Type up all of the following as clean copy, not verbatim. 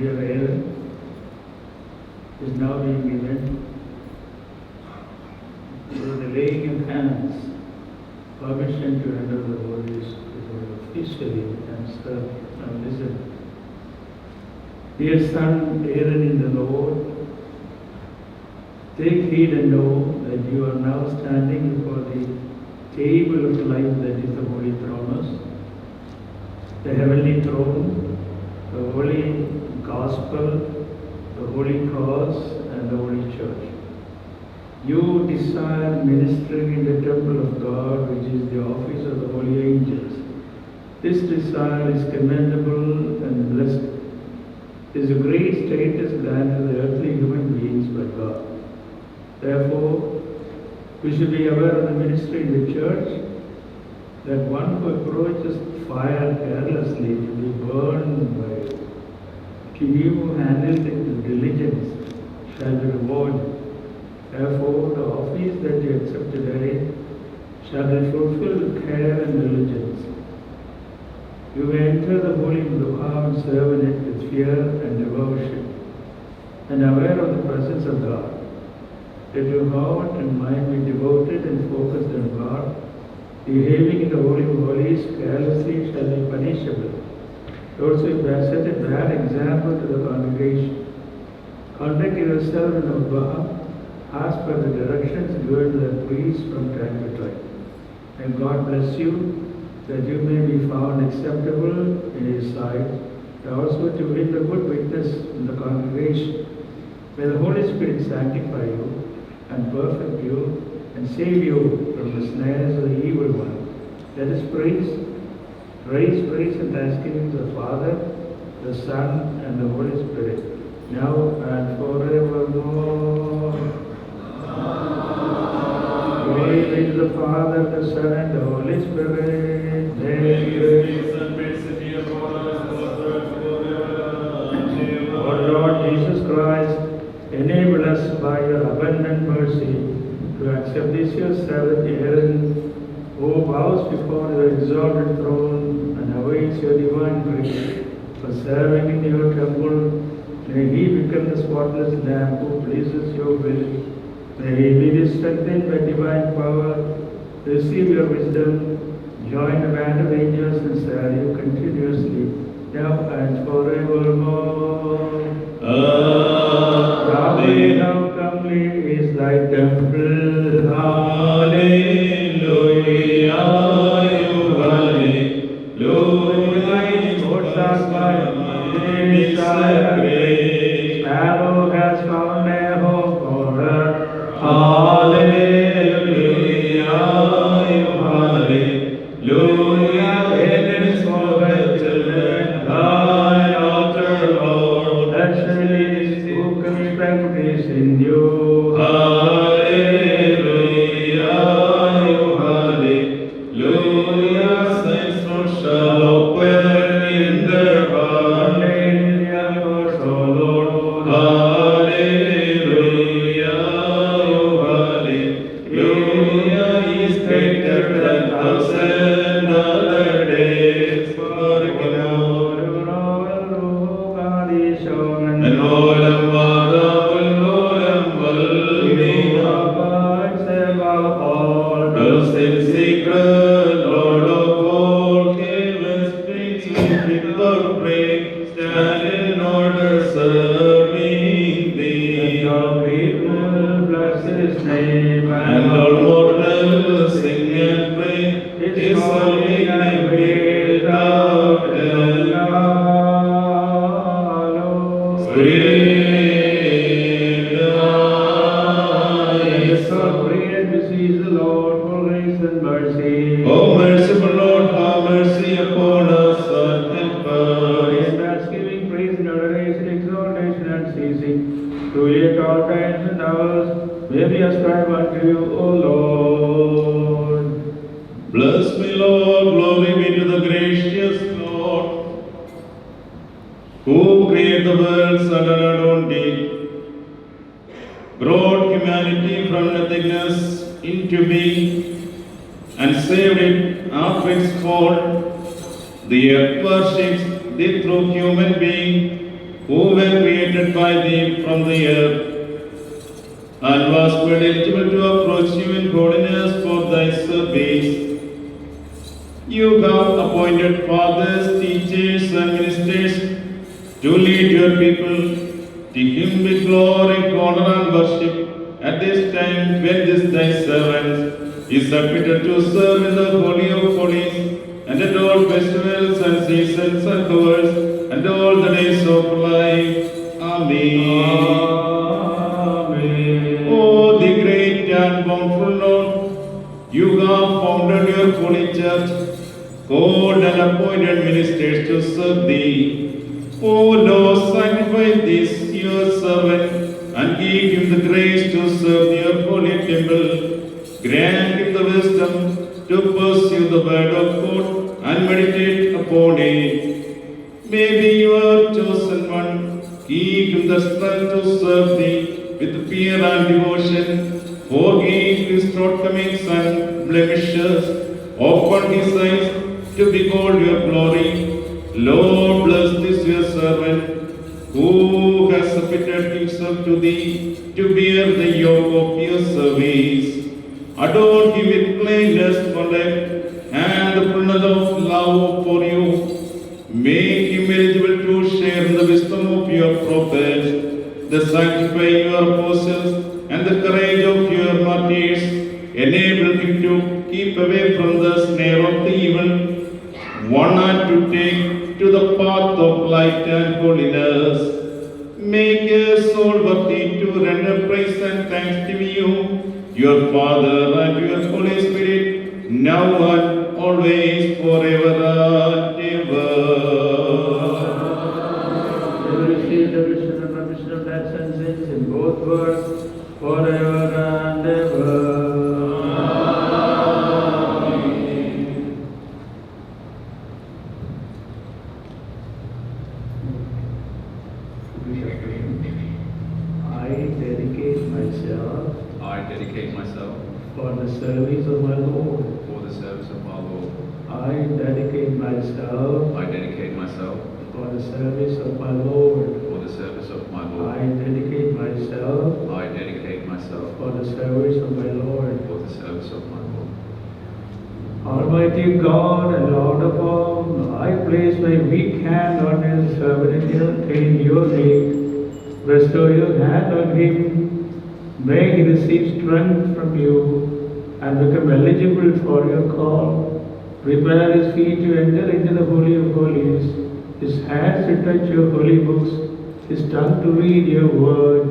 dear Aaron is now being given through the laying of hands permission to enter the Holy Spirit officially and serve. Now listen. Dear son Aaron in the Lord, take heed and know that you are now standing before the table of life that is the Holy Thronos, the heavenly throne, the Holy Gospel, the Holy Cross, and the Holy Church. You desire ministering in the temple of God, which is the office of the holy angels. This desire is commendable and blessed. It is a great status granted to the earthly human beings by God. Therefore, we should be aware of the ministry in the church, that one who approaches fire carelessly will be burned by it. He who handles it with diligence shall be rewarded. Therefore, the office that you accept today shall be fulfilled with care and diligence. You may enter the holy Luha and serve in it with fear and devotion, and aware of the presence of God. Let your heart and mind be devoted and focused on God. Behaving in the Holy of Holies carelessly shall be punishable. Also, you have set a bad example to the congregation. Conduct yourself in Abba. Ask for the directions given to the priest from time to time. And God bless you, that you may be found acceptable in His sight, and also to win the good witness in the congregation. May the Holy Spirit sanctify you and perfect you and save you from the snares of the evil one. Let us praise and thanksgiving to the Father, the Son, and the Holy Spirit, now and forevermore. Glory be to the Father, the Son, and the Holy Spirit. O Lord Jesus Christ, enable us by your abundant mercy to accept this your servant Aaron, who bows before your exalted throne and awaits your divine grace for serving in your temple. May he become the spotless lamb who pleases your will. May he be strengthened by divine power, receive your wisdom, join the band of angels and serve you continuously, now and forevermore. Amen. How comely is thy temple, hallelujah, hallelujah. Lord, my desire, sparrow has found a home for her, hallelujah, hallelujah. It is for her children, thine altar, Lord, that she who confess is in you, hallelujah, hallelujah. Saints shall open in their heart, hallelujah, for Lord, hallelujah, hallelujah. He is greater than 1,000 other days, for and all of in secret, Lord of all, heaven's brings me without break, stand in order serving thee. And all people bless his name, and all mortals sing and praise his holy name without end. O merciful Lord, have mercy upon us and help us. In thanksgiving, praise, and adoration, exaltation, and ceasing, truly at all times and hours, may we ascribe unto you, O Lord. Bless me, Lord, glory be to the gracious Lord, who created the worlds under an own deed, brought humanity from nothingness into being, and saved it after its fall. The earth worships the true human being, who were created by thee from the earth, and was made eligible to approach you in holiness for thy service. You have appointed fathers, teachers, and ministers to lead your people. To him be glory, honor, and worship at this time when this thy servant is submitted to serve in the Holy of Holies, and at all festivals and seasons and hours, and all the days of life. Amen. Oh, the great and bountiful Lord, you have founded your holy church, called and appointed ministers to serve thee. Oh Lord, sanctify this your servant, and give him the grace to serve your holy temple. Grant him the wisdom to pursue the word of God and meditate upon it. May your chosen one give him the strength to serve thee with fear and devotion. Forgive his shortcomings and blemishes. Open his eyes to behold your glory. Lord, bless this your servant, who has submitted himself to thee to bear the yoke of your service. Adorn him with plainness, conduct, and the fullness of love for you. Make him eligible to share in the wisdom of your prophets, the sanctify your apostles, and the courage of your martyrs. Enable him to keep away from the snare of the evil one, and to take to the path of light and holiness. Make your soul worthy to render praise and thanks to you, your Father, and your Holy Spirit, now and always, forever and ever. Receive the vision and remission of that sentence in both words, forever and ever. I dedicate myself for the service of my Lord. for the service of my Lord. I dedicate myself I dedicate myself for the service of my Lord. for the service of my I Lord. dedicate myself I dedicate myself for the service of my Lord. for the service of my Lord. Almighty God and Lord of all, I place my weak hand on his servant in your name. Bestow your hand on him. May he receive strength from you and become eligible for your call. Prepare his feet to enter into the Holy of Holies, his hands to touch your holy books, his tongue to read your word,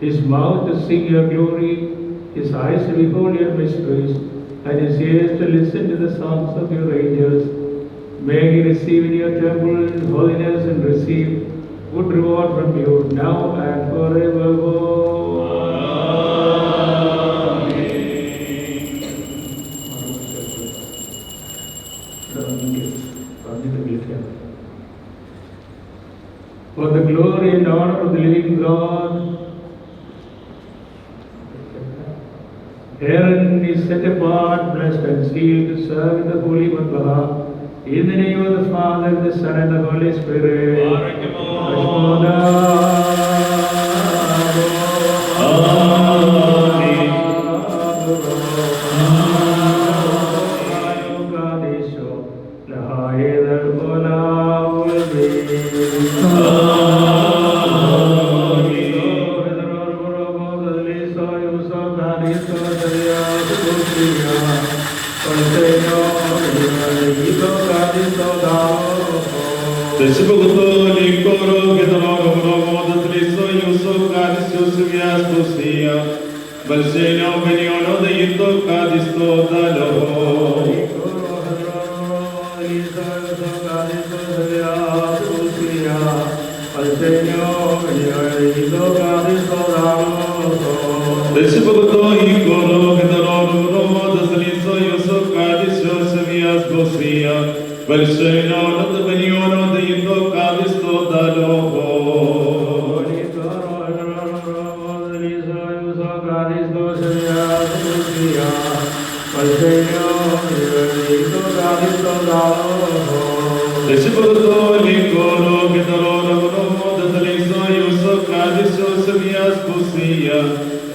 his mouth to sing your glory, his eyes to behold your mysteries, and his ears to listen to the songs of your angels. May he receive in your temple holiness and receive good reward from you now and forevermore. For the glory and honor of the living God, Aaron is set apart, blessed and sealed to serve in the holy Makkah. In the name of the Father, the Son, and the Holy Spirit. This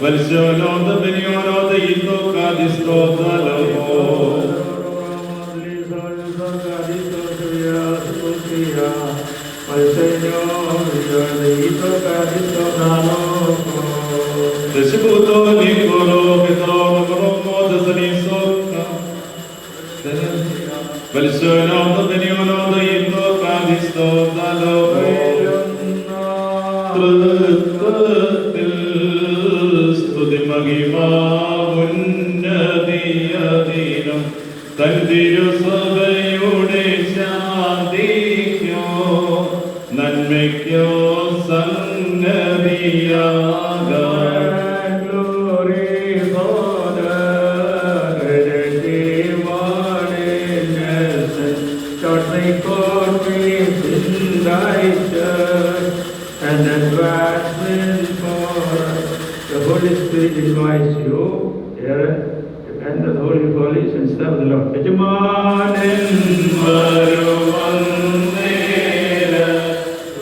Valsionote benionote ito kadistota lavo. Desibuto Nicolo Petro Romo Desanisoka. Valsionote benionote ito kadistota lavo. മഹിമാവുന്നതിയധീനം തന്തിരുസഭയുടെ ശാന്തിക്കോ നന്മയ്ക്കോ സംഗതിയാകാം. And advancement for the Holy Spirit invites you here and the Holy Holies and serve the Lord. Yajamanen varuvannera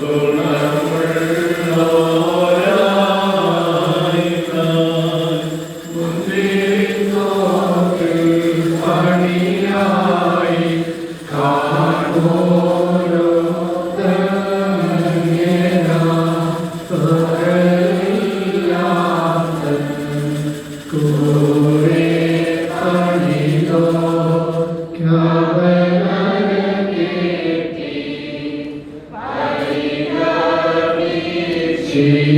gunamurnorayikan mundinoke paniyai kanoro See